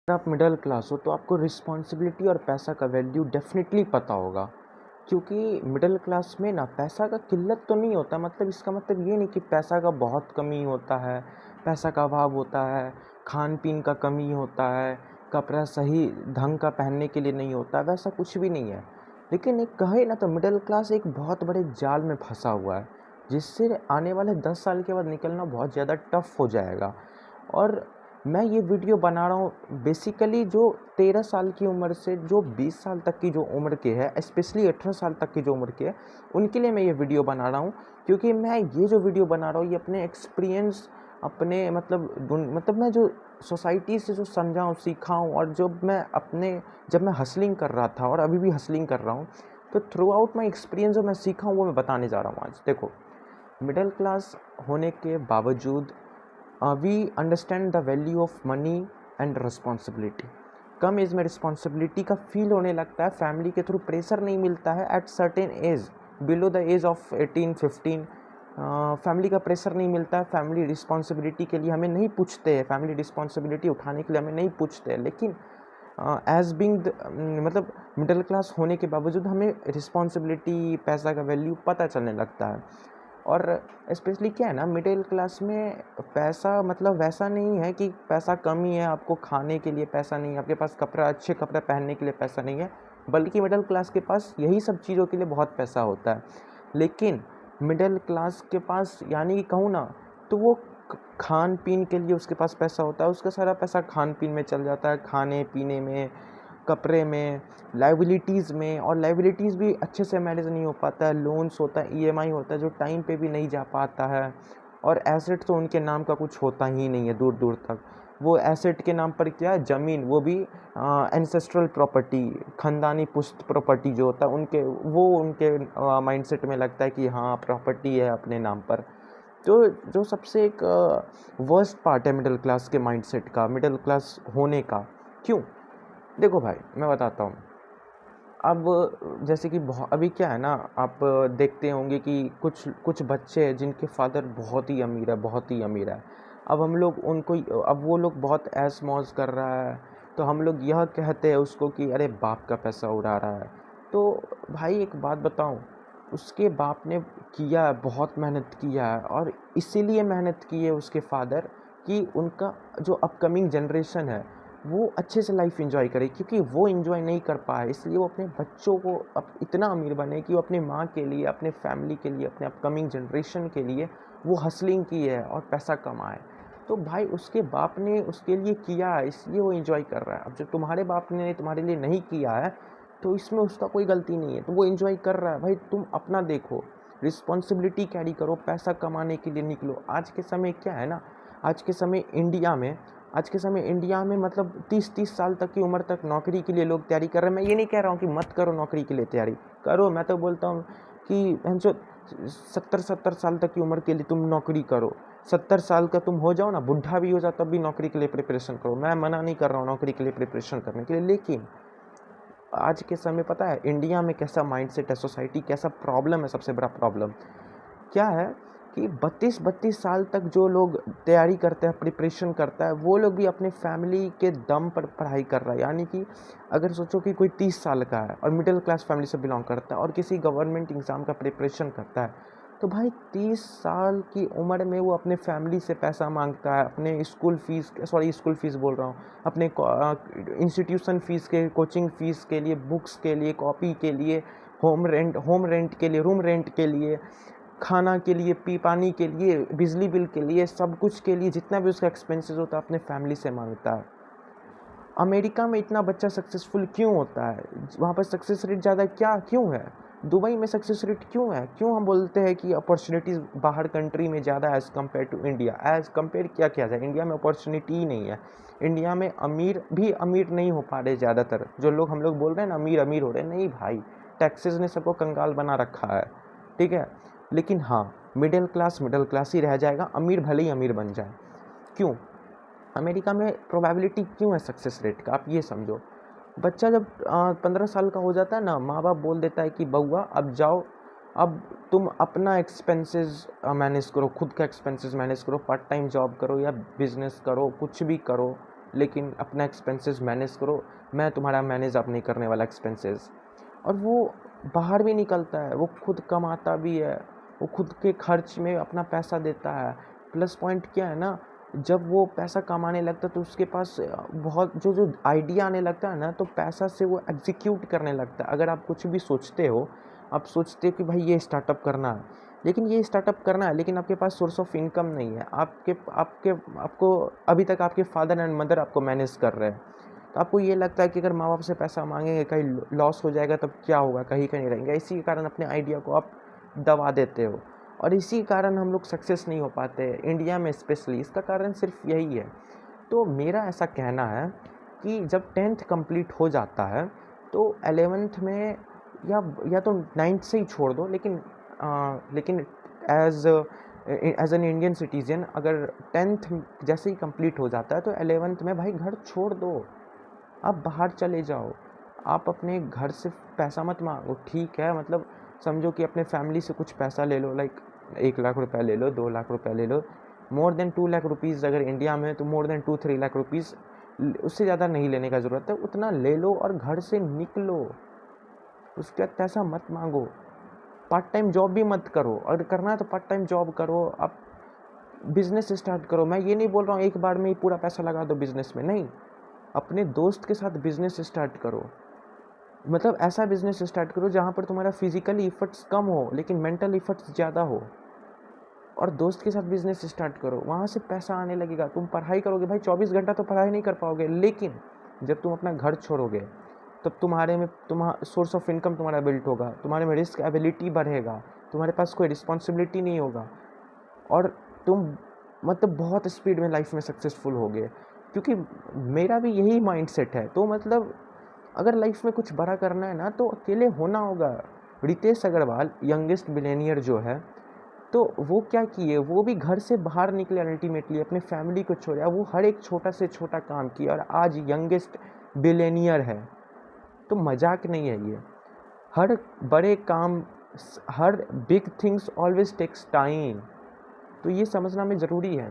अगर आप middle class हो तो आपको रिस्पॉन्सिबिलिटी और पैसा का वैल्यू डेफिनेटली पता होगा, क्योंकि मिडिल क्लास में ना पैसा का किल्लत तो नहीं होता। मतलब इसका मतलब ये नहीं कि पैसा का बहुत कमी होता है, पैसा का अभाव होता है, खान पीन का कमी होता है, कपड़ा सही ढंग का पहनने के लिए नहीं होता, वैसा कुछ भी नहीं है। लेकिन एक कहे ना तो मिडिल क्लास एक बहुत बड़े जाल में फंसा हुआ है, जिससे आने वाले 10 साल के बाद निकलना बहुत ज़्यादा टफ हो जाएगा। और मैं ये वीडियो बना रहा हूँ बेसिकली जो 13 साल की उम्र से जो 20 साल तक की जो उम्र के है, स्पेशली 18 साल तक की जो उम्र के है, उनके लिए मैं ये वीडियो बना रहा हूँ। क्योंकि मैं ये जो वीडियो बना रहा हूँ ये अपने एक्सपीरियंस, अपने मतलब मैं जो सोसाइटी से जो समझा हूँ, सीखा हूँ, और जब मैं हसलिंग कर रहा था और अभी भी हसलिंग कर रहा हूँ, तो थ्रू आउट माई एक्सपीरियंस जो मैं सीखा हूँ वो मैं बताने जा रहा हूँ आज। देखो, मिडिल क्लास होने के बावजूद we understand the value of money and responsibility. कम एज में रिस्पॉन्सिबिलिटी का फील होने लगता है, फैमिली के थ्रू प्रेशर नहीं मिलता है at certain age, below the age of 18-15। Family का प्रेशर नहीं मिलता है, फैमिली रिस्पॉन्सिबिलिटी के लिए हमें नहीं पूछते हैं, फैमिली रिस्पॉन्सिबिलिटी उठाने के लिए हमें नहीं पूछते हैं। लेकिन एज बिंग मतलब मिडिल क्लास होने के बावजूद हमें रिस्पॉन्सिबिलिटी, पैसा का वैल्यू पता चलने लगता है। और स्पेशली क्या है ना, मिडिल क्लास में पैसा मतलब वैसा नहीं है कि पैसा कम ही है, आपको खाने के लिए पैसा नहीं है, आपके पास अच्छे कपड़े पहनने के लिए पैसा नहीं है, बल्कि मिडिल क्लास के पास यही सब चीज़ों के लिए बहुत पैसा होता है। लेकिन मिडिल क्लास के पास यानी कि कहूँ ना, तो वो खान पीन के लिए उसके पास पैसा होता है, उसका सारा पैसा खान पीन में चल जाता है, खाने पीने में, कपड़े में, लायबिलिटीज़ में। और लायबिलिटीज़ भी अच्छे से मैनेज नहीं हो पाता है, लोन्स होता है, ईएमआई होता है जो टाइम पे भी नहीं जा पाता है। और एसेट तो उनके नाम का कुछ होता ही नहीं है दूर दूर तक। वो एसेट के नाम पर क्या है, ज़मीन, वो भी एंसेस्ट्रल प्रॉपर्टी, ख़ानदानी पुश्त प्रॉपर्टी जो होता है उनके माइंडसेट में लगता है कि हाँ प्रॉपर्टी है अपने नाम पर। तो जो सबसे एक वर्स्ट पार्ट है मिडिल क्लास के माइंडसेट का, मिडिल क्लास होने का। क्यों? देखो भाई, मैं बताता हूँ। अब जैसे कि अभी क्या है ना, आप देखते होंगे कि कुछ कुछ बच्चे हैं जिनके फादर बहुत ही अमीर है, बहुत ही अमीर है। अब वो लोग बहुत ऐश मौज कर रहा है, तो हम लोग यह कहते हैं उसको कि अरे बाप का पैसा उड़ा रहा है। तो भाई एक बात बताऊं, उसके बाप ने किया है, बहुत मेहनत किया है, और इसीलिए मेहनत की है उसके फादर कि उनका जो अपकमिंग जनरेशन है वो अच्छे से लाइफ एंजॉय करे। क्योंकि वो एंजॉय नहीं कर पाए, इसलिए वो अपने बच्चों को अब इतना अमीर बने कि वो अपने माँ के लिए, अपने फैमिली के लिए, अपने अपकमिंग जनरेशन के लिए वो हसलिंग की है और पैसा कमाए। तो भाई उसके बाप ने उसके लिए किया है, इसलिए वो एंजॉय कर रहा है। अब जो तुम्हारे बाप ने तुम्हारे लिए नहीं किया है, तो इसमें उसका कोई गलती नहीं है, तो वो एंजॉय कर रहा है। भाई तुम अपना देखो, रिस्पॉन्सिबिलिटी कैरी करो, पैसा कमाने के लिए निकलो। आज के समय इंडिया में मतलब 30-30 साल तक की उम्र तक नौकरी के लिए लोग तैयारी कर रहे हैं। मैं ये नहीं कह रहा हूँ कि मत करो नौकरी के लिए तैयारी, करो। मैं तो बोलता हूँ कि 70-70 साल तक की उम्र के लिए तुम नौकरी करो। 70 साल का तुम हो जाओ ना, बुढ़ा भी हो जाओ, तब भी नौकरी के लिए प्रिपरेशन करो। मैं मना नहीं कर रहा हूँ नौकरी के लिए प्रिपरेशन करने के लिए। लेकिन आज के समय पता है इंडिया में कैसा माइंडसेट है, सोसाइटी कैसा प्रॉब्लम है, सबसे बड़ा प्रॉब्लम क्या है कि 32-32 साल तक जो लोग तैयारी करते हैं, प्रिपरेशन करता है, वो लोग भी अपने फैमिली के दम पर पढ़ाई कर रहा है। यानी कि अगर सोचो कि कोई 30 साल का है और मिडिल क्लास फैमिली से बिलोंग करता है और किसी गवर्नमेंट एग्ज़ाम का प्रिपरेशन करता है, तो भाई 30 साल की उम्र में वो अपने फैमिली से पैसा मांगता है, अपने स्कूल फीस बोल रहा हूँ, अपने इंस्टीट्यूशन फीस के, कोचिंग फीस के लिए, बुक्स के लिए, कॉपी के लिए, होम रेंट के लिए, रूम रेंट के लिए, खाना के लिए, पानी के लिए, बिजली बिल के लिए, सब कुछ के लिए जितना भी उसका एक्सपेंसेस होता है अपने फैमिली से मांगता है। अमेरिका में इतना बच्चा सक्सेसफुल क्यों होता है? वहाँ पर सक्सेस रेट ज़्यादा क्यों है? दुबई में सक्सेस रेट क्यों है? क्यों हम बोलते हैं कि अपॉर्चुनिटीज़ बाहर कंट्री में ज़्यादा as compare to India? As compare क्या किया जाए, इंडिया में अपॉर्चुनिटी ही नहीं है। इंडिया में अमीर भी अमीर नहीं हो पा रहे ज़्यादातर। जो लोग हम लोग बोल रहे हैं ना अमीर अमीर हो रहे हैं, नहीं भाई, टैक्सेस ने सबको कंगाल बना रखा है, ठीक है। लेकिन हाँ, मिडिल क्लास ही रह जाएगा, अमीर भले ही अमीर बन जाए। क्यों? अमेरिका में प्रोबेबिलिटी क्यों है सक्सेस रेट का, आप ये समझो। बच्चा जब 15 साल का हो जाता है ना, माँ बाप बोल देता है कि बउआ अब जाओ, अब तुम अपना एक्सपेंसेस मैनेज करो, खुद का एक्सपेंसेस मैनेज करो, पार्ट टाइम जॉब करो या बिजनेस करो, कुछ भी करो, लेकिन अपना एक्सपेंसेस मैनेज करो, मैं तुम्हारा मैनेज अब नहीं करने वाला एक्सपेंसेस। और वो बाहर भी निकलता है, वो खुद कमाता भी है, वो खुद के खर्च में अपना पैसा देता है। प्लस पॉइंट क्या है ना, जब वो पैसा कमाने लगता है तो उसके पास बहुत जो जो आइडिया आने लगता है ना, तो पैसा से वो एग्जीक्यूट करने लगता है। अगर आप कुछ भी सोचते हो, आप सोचते हो कि भाई ये स्टार्टअप करना है, लेकिन ये स्टार्टअप करना है, लेकिन आपके पास सोर्स ऑफ इनकम नहीं है, आपके आपके आपको अभी तक आपके फादर एंड मदर आपको मैनेज कर रहे हैं। तो आपको ये लगता है कि अगर माँ बाप से पैसा मांगेंगे, कहीं लॉस हो जाएगा तब क्या होगा, कहीं का नहीं रहेंगे। इसी के कारण अपने आइडिया को आप दबा देते हो, और इसी कारण हम लोग सक्सेस नहीं हो पाते इंडिया में स्पेशली। इसका कारण सिर्फ यही है। तो मेरा ऐसा कहना है कि जब 10th कंप्लीट हो जाता है तो 11th में या तो 9th से ही छोड़ दो, लेकिन एज एन इंडियन सिटीजन अगर 10th जैसे ही कंप्लीट हो जाता है तो 11th में भाई घर छोड़ दो, आप बाहर चले जाओ। आप अपने घर से पैसा मत मांगो, ठीक है, मतलब समझो कि अपने फैमिली से कुछ पैसा ले लो, लाइक 1 लाख रुपए ले लो, 2 लाख रुपए ले लो। मोर देन 2 लाख रुपीज़ अगर इंडिया में है तो मोर देन 2-3 लाख रुपीज़, उससे ज़्यादा नहीं लेने का ज़रूरत है, उतना ले लो और घर से निकलो। उसके बाद पैसा मत मांगो। पार्ट टाइम जॉब भी मत करो, अगर करना है तो पार्ट टाइम जॉब करो, आप बिजनेस स्टार्ट करो। मैं ये नहीं बोल रहा हूँ एक बार में ही पूरा पैसा लगा दो बिजनेस में, नहीं, अपने दोस्त के साथ बिजनेस स्टार्ट करो। मतलब ऐसा बिजनेस स्टार्ट करो जहाँ पर तुम्हारा फिजिकली इफर्ट्स कम हो लेकिन मेंटल इफर्ट्स ज़्यादा हो, और दोस्त के साथ बिजनेस स्टार्ट करो, वहाँ से पैसा आने लगेगा। तुम पढ़ाई करोगे भाई, 24 घंटा तो पढ़ाई नहीं कर पाओगे, लेकिन जब तुम अपना घर छोड़ोगे तब तुम्हारे में तुम्हारा सोर्स ऑफ इनकम तुम्हारा बिल्ट होगा, तुम्हारे में रिस्क एबिलिटी बढ़ेगा, तुम्हारे पास कोई रिस्पॉन्सिबिलिटी नहीं होगा, और तुम मतलब बहुत स्पीड में लाइफ में सक्सेसफुल होगे। क्योंकि मेरा भी यही माइंडसेट है। तो मतलब अगर लाइफ में कुछ बड़ा करना है ना तो अकेले होना होगा। रितेश अग्रवाल यंगेस्ट बिलियनियर जो है, तो वो क्या किए, वो भी घर से बाहर निकले, अल्टीमेटली अपने फैमिली को छोड़ा, वो हर एक छोटा से छोटा काम किया और आज यंगेस्ट बिलियनियर है। तो मजाक नहीं है ये। हर बड़े काम, हर big things always takes time. तो ये समझना में ज़रूरी है।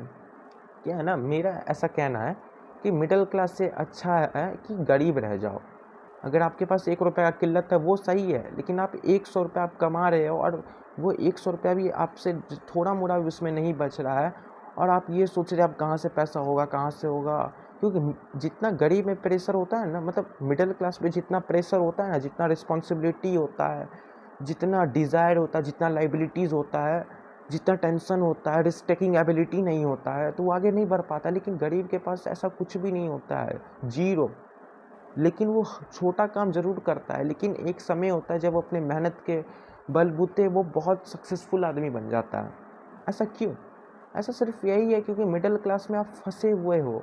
क्या है ना, मेरा ऐसा कहना है कि मिडिल क्लास से अच्छा है कि गरीब रह जाओ। अगर आपके पास 1 रुपये का किल्लत है वो सही है, लेकिन आप 100 रुपये आप कमा रहे हो और वो 100 रुपया भी आपसे थोड़ा मोड़ा भी उसमें नहीं बच रहा है, और आप ये सोच रहे हैं आप कहाँ से पैसा होगा, कहाँ से होगा। क्योंकि जितना गरीब में प्रेशर होता है ना, मतलब मिडिल क्लास में जितना प्रेशर होता है ना, जितना रिस्पॉन्सिबिलिटी होता है, जितना डिज़ायर होता है, जितना लाइबिलिटीज़ होता है, जितना टेंशन होता है, रिस्क टेकिंग एबिलिटी नहीं होता है, तो वो आगे नहीं बढ़ पाता। लेकिन गरीब के पास ऐसा कुछ भी नहीं होता है, जीरो। लेकिन वो छोटा काम ज़रूर करता है, लेकिन एक समय होता है जब वो अपने मेहनत के बलबूते वो बहुत सक्सेसफुल आदमी बन जाता है। ऐसा क्यों? ऐसा सिर्फ यही है क्योंकि मिडिल क्लास में आप फंसे हुए हो,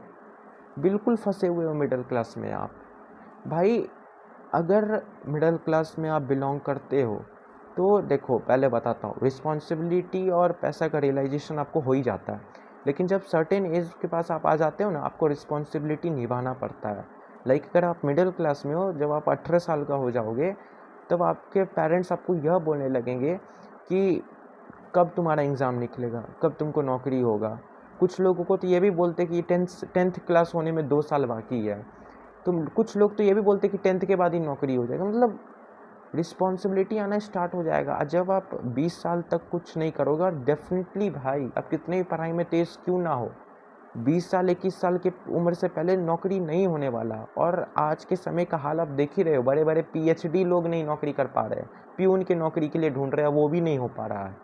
बिल्कुल फंसे हुए हो मिडिल क्लास में आप। भाई अगर मिडिल क्लास में आप बिलोंग करते हो तो देखो, पहले बताता हूँ, रिस्पॉन्सिबिलिटी और पैसा का रियलाइजेशन आपको हो ही जाता है, लेकिन जब सर्टेन एज के पास आप आ जाते हो ना, आपको रिस्पॉन्सिबिलिटी निभाना पड़ता है। लाइक अगर आप मिडिल क्लास में हो, जब आप 18 साल का हो जाओगे तब आपके पेरेंट्स आपको यह बोलने लगेंगे कि कब तुम्हारा एग्ज़ाम निकलेगा, कब तुमको नौकरी होगा। कुछ लोगों को तो ये भी बोलते कि टेंथ क्लास होने में 2 साल बाकी है। तो कुछ लोग तो ये भी बोलते कि 10th के बाद ही नौकरी हो जाएगा। मतलब रिस्पॉन्सिबिलिटी आना स्टार्ट हो जाएगा। जब आप 20 साल तक कुछ नहीं करोगे, और डेफिनेटली भाई आप कितने भी पढ़ाई में तेज़ क्यों ना हो, 20 साल 21 साल की उम्र से पहले नौकरी नहीं होने वाला। और आज के समय का हाल आप देख ही रहे हो, बड़े बड़े PhD लोग नहीं नौकरी कर पा रहे हैं, प्यून की नौकरी के लिए ढूंढ रहे हैं, वो भी नहीं हो पा रहा है।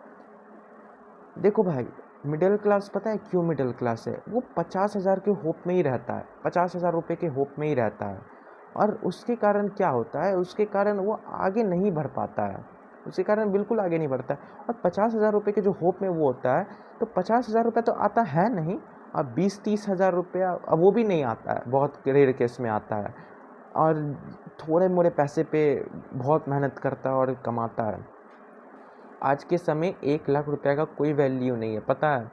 देखो भाई, मिडिल क्लास पता है क्यों मिडिल क्लास है? वो 50,000 के होप में ही रहता है, 50,000 रुपये के होप में ही रहता है, और उसके कारण क्या होता है, उसके कारण वो आगे नहीं बढ़ पाता है, उसके कारण बिल्कुल आगे नहीं बढ़ता है। और 50,000 रुपये के जो होप में वो होता है, तो 50,000 रुपये तो आता है नहीं, और 20-30 हज़ार रुपया अब वो भी नहीं आता है, बहुत रेयर केस में आता है, और थोड़े मोड़े पैसे पे बहुत मेहनत करता है और कमाता है। आज के समय 1 लाख रुपये का कोई वैल्यू नहीं है, पता है?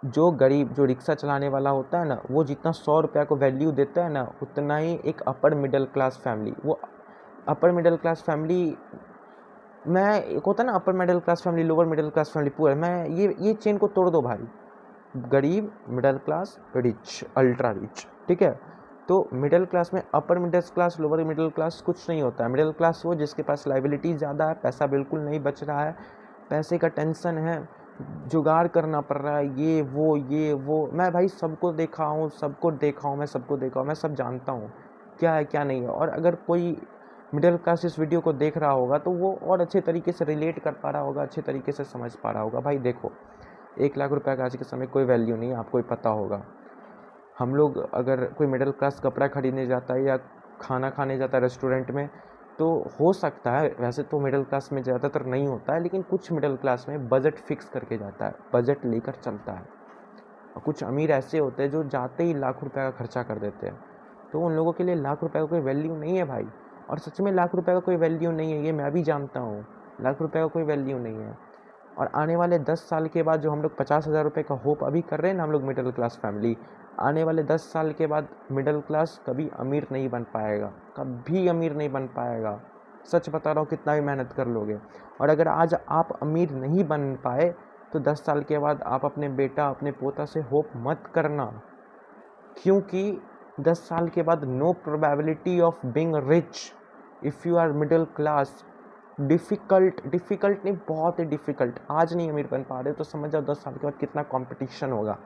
जो गरीब, जो रिक्शा चलाने वाला होता है ना, वो जितना 100 रुपया को वैल्यू देता है ना, उतना ही एक अपर मिडिल क्लास फैमिली, वो अपर मिडिल क्लास फैमिली, मैं एक होता है ना upper middle class family, lower middle class family, poor, मैं ये चेन को तोड़ दो भाई। गरीब, middle class, rich, ultra rich, ठीक है। तो मिडिल क्लास में upper middle class, lower middle class कुछ नहीं होता है। मिडिल क्लास वो जिसके पास लाइबिलिटी ज़्यादा है, पैसा बिल्कुल नहीं बच रहा है, पैसे का टेंशन है, जुगाड़ करना पड़ रहा है, ये वो। मैं भाई सबको देखा हूँ, मैं सबको देखा हूँ, मैं सब जानता हूँ क्या है क्या नहीं है। और अगर कोई मिडिल क्लास इस वीडियो को देख रहा होगा तो वो और अच्छे तरीके से रिलेट कर पा रहा होगा, अच्छे तरीके से समझ पा रहा होगा। भाई देखो, 1 लाख रुपए का आज के समय कोई वैल्यू नहीं है, आपको ही पता होगा। हम लोग अगर कोई मिडिल क्लास कपड़ा खरीदने जाता है या खाना खाने जाता है रेस्टोरेंट में, तो हो सकता है, वैसे तो मिडिल क्लास में ज़्यादातर नहीं होता है, लेकिन कुछ मिडिल क्लास में बजट फिक्स करके जाता है, बजट लेकर चलता है। और कुछ अमीर ऐसे होते हैं जो जाते ही लाख रुपए का खर्चा कर देते हैं। तो उन लोगों के लिए लाख रुपए का कोई वैल्यू नहीं है भाई। और सच में लाख रुपए का कोई वैल्यू नहीं है, ये मैं भी जानता हूँ। लाख रुपए का कोई वैल्यू नहीं है। और आने वाले 10 साल के बाद जो हम लोग 50,000 रुपये का होप अभी कर रहे हैं ना, हम लोग मिडिल क्लास फैमिली, आने वाले 10 साल के बाद मिडिल क्लास कभी अमीर नहीं बन पाएगा, कभी अमीर नहीं बन पाएगा। सच बता रहा हूँ, कितना भी मेहनत कर लोगे। और अगर आज आप अमीर नहीं बन पाए तो 10 साल के बाद आप अपने बेटा अपने पोता से होप मत करना, क्योंकि 10 साल के बाद no probability of being rich if you are middle class. Difficult नहीं, बहुत ही डिफ़िकल्ट। आज नहीं अमीर बन पा रहे तो समझ जाओ 10 साल के बाद कितना कंपटीशन होगा।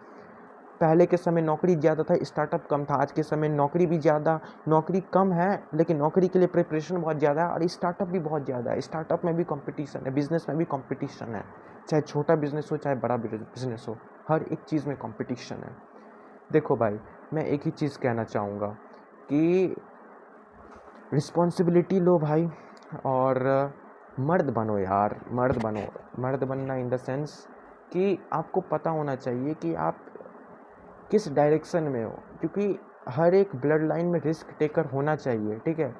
पहले के समय नौकरी ज़्यादा था, स्टार्टअप कम था। आज के समय नौकरी भी ज़्यादा, नौकरी कम है लेकिन नौकरी के लिए प्रिपरेशन बहुत ज़्यादा है, और स्टार्टअप भी बहुत ज़्यादा है। स्टार्टअप में भी कंपटीशन है, बिजनेस में भी कंपटीशन है, चाहे छोटा बिजनेस हो चाहे बड़ा बिजनेस हो, हर एक चीज़ में कंपटीशन है। देखो भाई, मैं एक ही चीज़ कहना चाहूँगा कि रिस्पॉन्सिबिलिटी लो भाई, और मर्द बनो यार, मर्द बनो। मर्द बनना इन द सेंस कि आपको पता होना चाहिए कि आप किस डायरेक्शन में हो, क्योंकि हर एक ब्लड लाइन में रिस्क टेकर होना चाहिए, ठीक है।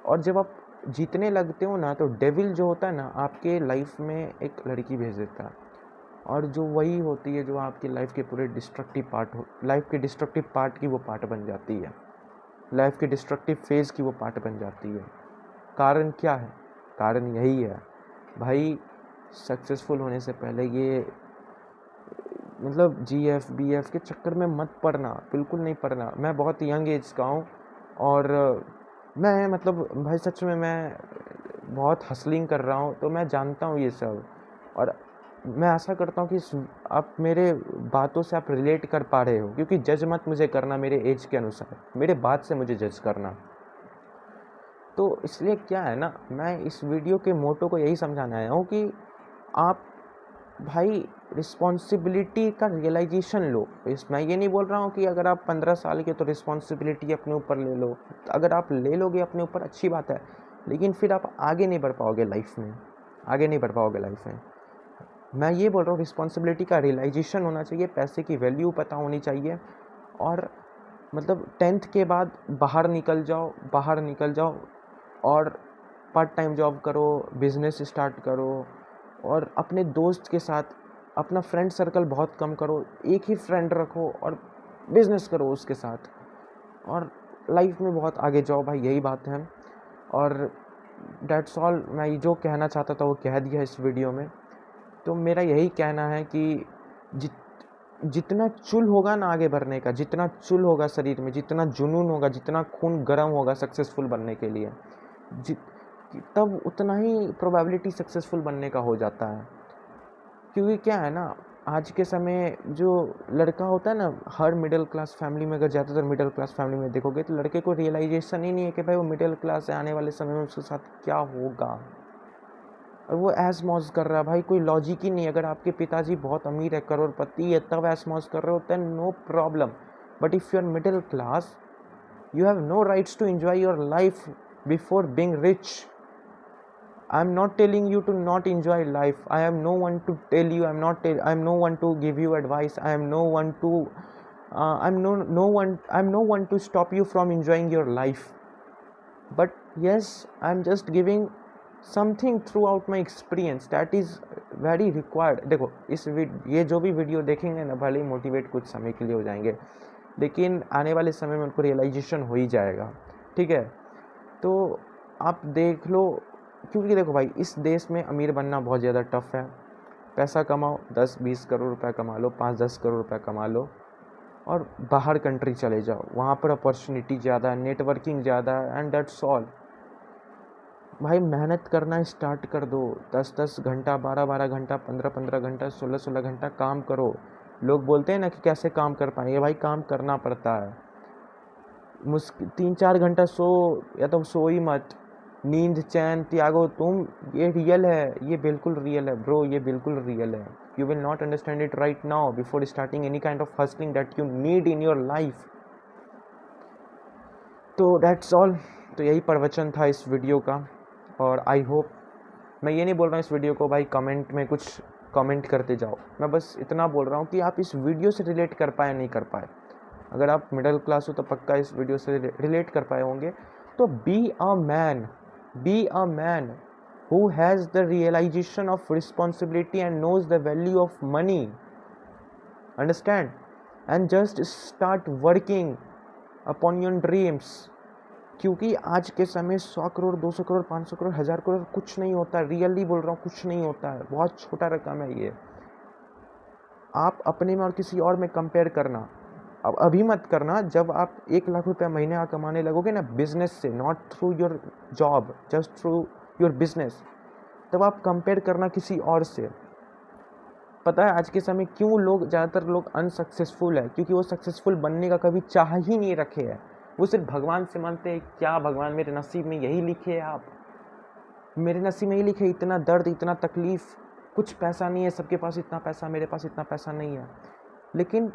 और जब आप जीतने लगते हो ना, तो डेविल जो होता है ना, आपके लाइफ में एक लड़की भेज देता है, और जो वही होती है जो आपकी लाइफ के पूरे डिस्ट्रक्टिव पार्ट हो, लाइफ के डिस्ट्रक्टिव पार्ट की वो पार्ट बन जाती है, लाइफ के डिस्ट्रक्टिव फेज़ की वो पार्ट बन जाती है। कारण क्या है? कारण यही है भाई, सक्सेसफुल होने से पहले ये मतलब GF BF के चक्कर में मत पड़ना, बिल्कुल नहीं पड़ना। मैं बहुत यंग एज का हूँ, और मैं मतलब भाई सच में मैं बहुत हसलिंग कर रहा हूँ, तो मैं जानता हूँ ये सब। और मैं आशा करता हूँ कि आप मेरे बातों से आप रिलेट कर पा रहे हो, क्योंकि जज मत मुझे करना मेरे एज के अनुसार, मेरे बात से मुझे जज करना। तो इसलिए क्या है ना, मैं इस वीडियो के मोटो को यही समझाने आया हूँ कि आप भाई रिस्पॉन्सिबिलिटी का रियलाइजेशन लो। मैं ये नहीं बोल रहा हूँ कि अगर आप 15 साल के तो रिस्पॉन्सिबिलिटी अपने ऊपर ले लो। अगर आप ले लोगे अपने ऊपर अच्छी बात है, लेकिन फिर आप आगे नहीं बढ़ पाओगे लाइफ में, आगे नहीं बढ़ पाओगे लाइफ में। मैं ये बोल रहा हूँ रिस्पॉन्सिबिलिटी का रियलाइजेशन होना चाहिए, पैसे की वैल्यू पता होनी चाहिए। और मतलब 10th के बाद बाहर निकल जाओ, बाहर निकल जाओ, और पार्ट टाइम जॉब करो, बिजनेस स्टार्ट करो, और अपने दोस्त के साथ अपना फ्रेंड सर्कल बहुत कम करो, एक ही फ्रेंड रखो और बिजनेस करो उसके साथ, और लाइफ में बहुत आगे जाओ भाई, यही बात है। और डेट्स ऑल, मैं जो कहना चाहता था वो कह दिया इस वीडियो में। तो मेरा यही कहना है कि जितना चुल होगा ना आगे बढ़ने का, जितना चुल होगा शरीर में, जितना जुनून होगा, जितना खून गर्म होगा सक्सेसफुल बनने के लिए, तब उतना ही प्रोबेबिलिटी सक्सेसफुल बनने का हो जाता है। क्योंकि क्या है ना, आज के समय जो लड़का होता है ना, हर मिडिल क्लास फैमिली में, अगर ज़्यादातर मिडिल क्लास फैमिली में देखोगे तो लड़के को रियलाइजेशन ही नहीं है कि भाई वो मिडिल क्लास है, आने वाले समय में उसके साथ क्या होगा, और वो ऐश मौज कर रहा है। भाई कोई लॉजिक ही नहीं। अगर आपके पिताजी बहुत अमीर है, करोड़पति है, तब ऐश मौज कर रहे होते हैं, no problem. But if you are middle class, you have no rights to enjoy your life before being rich. I am not telling you to not enjoy life. I am no one to tell you. I am no one to give you advice. I am no one to I'm no one to stop you from enjoying your life. But yes, I am just giving something throughout my experience that is very required. देखो ये जो भी video देखेंगे ना, भले ही motivate कुछ समय के लिए हो जाएंगे, लेकिन आने वाले समय में उनको रियलाइजेशन हो ही जाएगा, ठीक है। तो आप देख लो, क्योंकि देखो भाई, इस देश में अमीर बनना बहुत ज़्यादा टफ है। पैसा कमाओ, 10-20 करोड़ रुपए कमा लो, 5-10 करोड़ रुपए कमा लो, और बाहर कंट्री चले जाओ, वहाँ पर अपॉर्चुनिटी ज़्यादा है, नेटवर्किंग ज़्यादा है, एंड दैट्स ऑल। भाई मेहनत करना स्टार्ट कर दो, 10-10 घंटा, 12-12 घंटा, 15-15 घंटा, 16-16 घंटा काम करो। लोग बोलते हैं ना कि कैसे काम कर पाएंगे, भाई काम करना पड़ता है। मुश्किल 3-4 घंटा सो, या तो सो ही मत, नींद चैन त्यागो तुम। ये रियल है, ये बिल्कुल रियल है ब्रो, ये बिल्कुल रियल है। You will not understand it right now before starting any kind of hustling that you need in your life. तो दैट्स ऑल। तो यही प्रवचन था इस वीडियो का, और आई होप, मैं ये नहीं बोल रहा हूँ इस वीडियो को भाई कमेंट में कुछ कमेंट करते जाओ, मैं बस इतना बोल रहा हूँ कि आप इस वीडियो से रिलेट कर पाए नहीं कर पाए। अगर आप मिडिल क्लास हो तो पक्का इस वीडियो से रिलेट कर पाए होंगे। तो be a man who has the realization of responsibility and knows the value of money, understand, and just start working upon your dreams. क्योंकि आज के समय 100 करोड़, 200 करोड़, 500 करोड़, 1000 करोड़ कुछ नहीं होता है। रियली बोल रहा हूँ, कुछ नहीं होता है, बहुत छोटा रकम है ये। आप अपने में और किसी और में कंपेयर करना अब अभी मत करना। जब आप 1 लाख रुपया महीने का कमाने लगोगे ना बिजनेस से, not through your job, just through your business, तब आप कंपेयर करना किसी और से। पता है आज के समय क्यों लोग, ज़्यादातर लोग अनसक्सेसफुल है? क्योंकि वो सक्सेसफुल बनने का कभी चाह ही नहीं रखे है। वो सिर्फ भगवान से मानते हैं, क्या भगवान मेरे नसीब में यही लिखे है, आप मेरे नसीब में यही लिखे, इतना दर्द, इतना तकलीफ़, कुछ पैसा नहीं है, सबके पास इतना पैसा, मेरे पास इतना पैसा नहीं है। लेकिन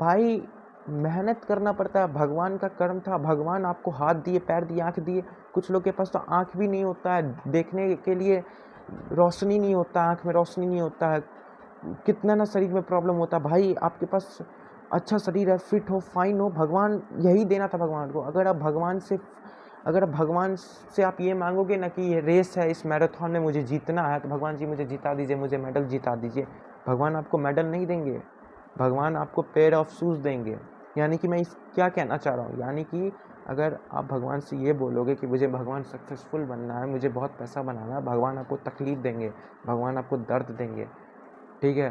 भाई मेहनत करना पड़ता है, भगवान का कर्म था, भगवान आपको हाथ दिए, पैर दिए, आँख दिए। कुछ लोग के पास तो आँख भी नहीं होता है, देखने के लिए रोशनी नहीं होता, आँख में रोशनी नहीं होता है, कितना ना शरीर में प्रॉब्लम होता है। भाई आपके पास अच्छा शरीर है, फिट हो, फाइन हो, भगवान यही देना था भगवान को। अगर आप भगवान से आप ये मांगोगे ना कि ये रेस है, इस मैराथन में मुझे जीतना है, तो भगवान जी मुझे जिता दीजिए, मुझे मेडल जिता दीजिए। भगवान आपको मेडल नहीं देंगे, भगवान आपको पेयर ऑफ शूज़ देंगे। यानी कि मैं इस क्या कहना चाह रहा हूँ, यानी कि अगर आप भगवान से ये बोलोगे कि मुझे भगवान सक्सेसफुल बनना है, मुझे बहुत पैसा बनाना है, भगवान आपको तकलीफ़ देंगे, भगवान आपको दर्द देंगे, ठीक है।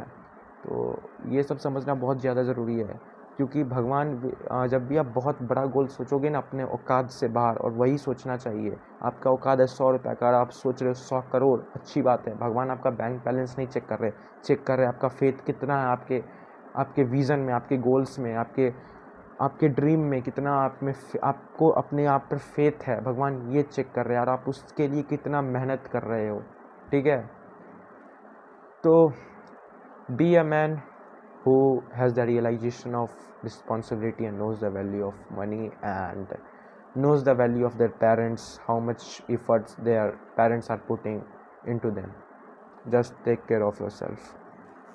तो ये सब समझना बहुत ज़्यादा ज़रूरी है, क्योंकि भगवान जब भी आप बहुत बड़ा गोल सोचोगे ना अपने औकात से बाहर, और वही सोचना चाहिए। आपका औकात है 100 रुपये का, आप सोच रहे हो 100 करोड़, अच्छी बात है। भगवान आपका बैंक बैलेंस नहीं चेक कर रहे, चेक कर रहे आपका फेथ कितना है, आपके विज़न में, आपके गोल्स में, आपके ड्रीम में कितना आपको अपने आप पर फेथ है। भगवान ये चेक कर रहे हैं, और आप उसके लिए कितना मेहनत कर रहे हो, ठीक है। तो be a man who has the realization of responsibility and knows the value of money, and knows the value of their parents, how much efforts their parents are putting into them. Just take care of yourself.